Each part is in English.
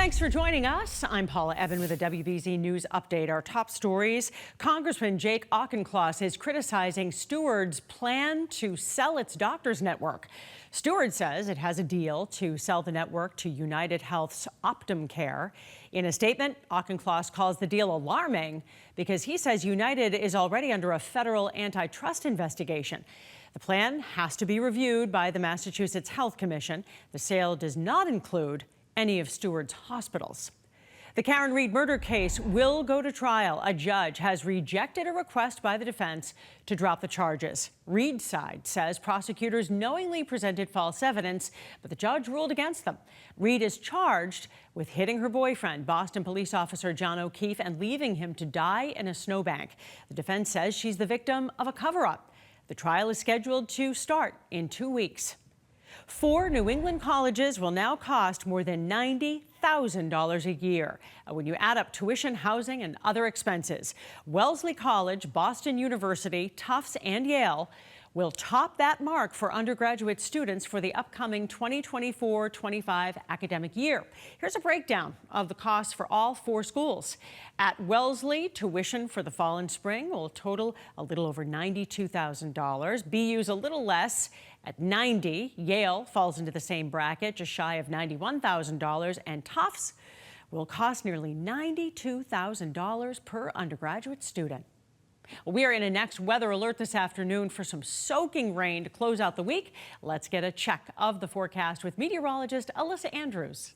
Thanks for joining us. I'm Paula Ebben with a WBZ News update. Our top stories: Congressman Jake Auchincloss is criticizing Steward's plan to sell its doctors network. Steward says it has a deal to sell the network to United Health's Optum Care. In a statement, Auchincloss calls the deal alarming because he says United is already under a federal antitrust investigation. The plan has to be reviewed by the Massachusetts Health Commission. The sale does not include any of Steward's hospitals. The Karen Reed murder case will go to trial. A judge has rejected a request by the defense to drop the charges. Reed's side says prosecutors knowingly presented false evidence, but the judge ruled against them. Reed is charged with hitting her boyfriend, Boston police officer John O'Keefe, and leaving him to die in a snowbank. The defense says she's the victim of a cover-up. The trial is scheduled to start in 2 weeks. 4 New England colleges will now cost more than $90,000 a year when you add up tuition, housing, and other expenses. Wellesley College, Boston University, Tufts, and Yale will top that mark for undergraduate students for the upcoming 2024-25 academic year. Here's a breakdown of the costs for all 4 schools. At Wellesley, tuition for the fall and spring will total a little over $92,000. BU's a little less at $90,000. Yale falls into the same bracket, just shy of $91,000, and Tufts will cost nearly $92,000 per undergraduate student. We are in a next weather alert this afternoon for some soaking rain to close out the week. Let's get a check of the forecast with meteorologist Alyssa Andrews.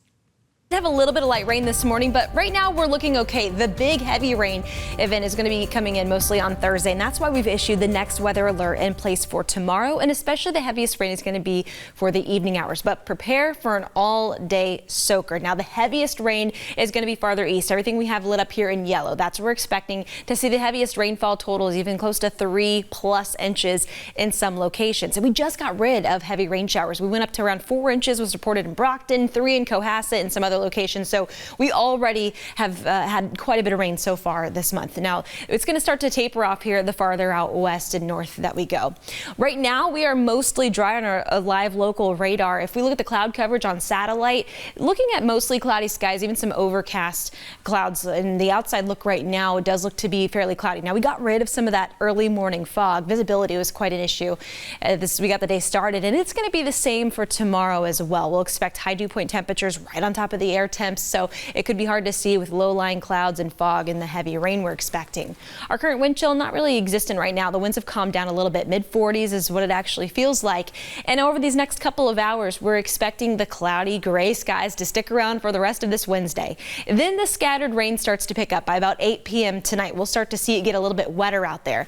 We have a little bit of light rain this morning, but right now we're looking okay. The big heavy rain event is going to be coming in mostly on Thursday, and that's why we've issued the next weather alert in place for tomorrow, and especially the heaviest rain is going to be for the evening hours. But prepare for an all-day soaker. Now, the heaviest rain is going to be farther east. Everything we have lit up here in yellow, that's what we're expecting to see. The heaviest rainfall total is even close to 3+ inches in some locations. And we just got rid of heavy rain showers. We went up to around 4 inches was reported in Brockton, 3 in Cohasset, and some other locations. So we already have had quite a bit of rain so far this month. Now it's going to start to taper off here the farther out west and north that we go. Right now we are mostly dry on our live local radar. If we look at the cloud coverage on satellite, looking at mostly cloudy skies, even some overcast clouds, and the outside look right now does look to be fairly cloudy. Now we got rid of some of that early morning fog. Visibility was quite an issue. We got the day started, and it's going to be the same for tomorrow as well. We'll expect high dew point temperatures right on top of the air temps, so it could be hard to see with low-lying clouds and fog and the heavy rain we're expecting. Our current wind chill not really existent right now. The winds have calmed down a little bit. Mid-40s is what it actually feels like. And over these next couple of hours, we're expecting the cloudy gray skies to stick around for the rest of this Wednesday. Then the scattered rain starts to pick up by about 8 p.m. tonight. We'll start to see it get a little bit wetter out there.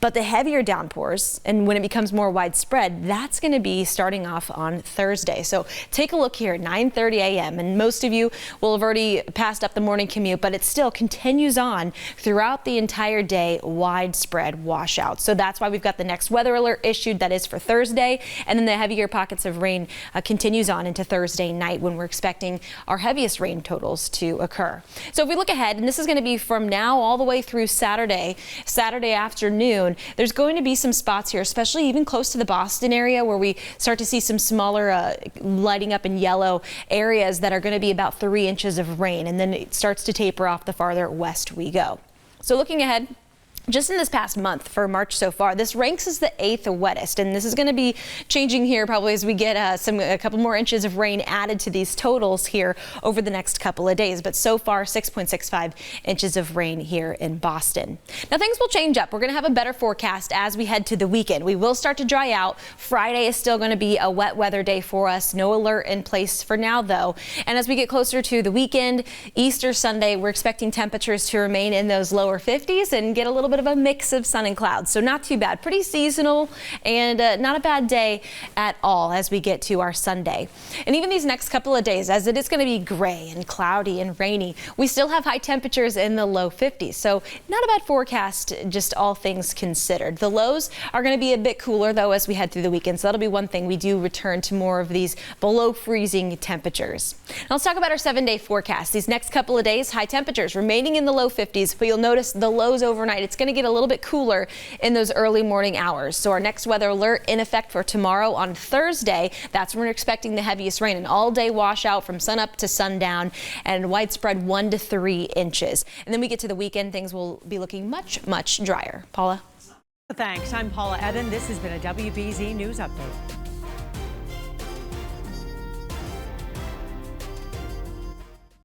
But the heavier downpours, and when it becomes more widespread, that's going to be starting off on Thursday. So take a look here, 9:30 a.m. And most of you will have already passed up the morning commute, but it still continues on throughout the entire day, widespread washouts. So that's why we've got the next weather alert issued. That is for Thursday. And then the heavier pockets of rain continues on into Thursday night when we're expecting our heaviest rain totals to occur. So if we look ahead, and this is going to be from now all the way through Saturday afternoon, there's going to be some spots here, especially even close to the Boston area, where we start to see some smaller lighting up in yellow areas that are going to be about 3 inches of rain, and then it starts to taper off the farther west we go. So looking ahead, just in this past month for March so far, this ranks as the 8th wettest, and this is going to be changing here probably as we get a couple more inches of rain added to these totals here over the next couple of days. But so far, 6.65 inches of rain here in Boston. Now things will change up. We're going to have a better forecast as we head to the weekend. We will start to dry out. Friday is still going to be a wet weather day for us. No alert in place for now, though. And as we get closer to the weekend, Easter Sunday, we're expecting temperatures to remain in those lower 50s and get a little bit of a mix of sun and clouds. So not too bad. Pretty seasonal, and not a bad day at all as we get to our Sunday. And even these next couple of days, as it is going to be gray and cloudy and rainy, we still have high temperatures in the low 50s. So not a bad forecast, just all things considered. The lows are going to be a bit cooler, though, as we head through the weekend. So that'll be one thing. We do return to more of these below freezing temperatures. Now let's talk about our 7-day forecast. These next couple of days, high temperatures remaining in the low 50s, but you'll notice the lows overnight. It's going going to get a little bit cooler in those early morning hours. So our next weather alert in effect for tomorrow on Thursday. That's when we're expecting the heaviest rain, an all-day washout from sunup to sundown and widespread 1 to 3 inches. And then we get to the weekend, things will be looking much, much drier. Paula? Thanks. I'm Paula Ebben. This has been a WBZ News Update.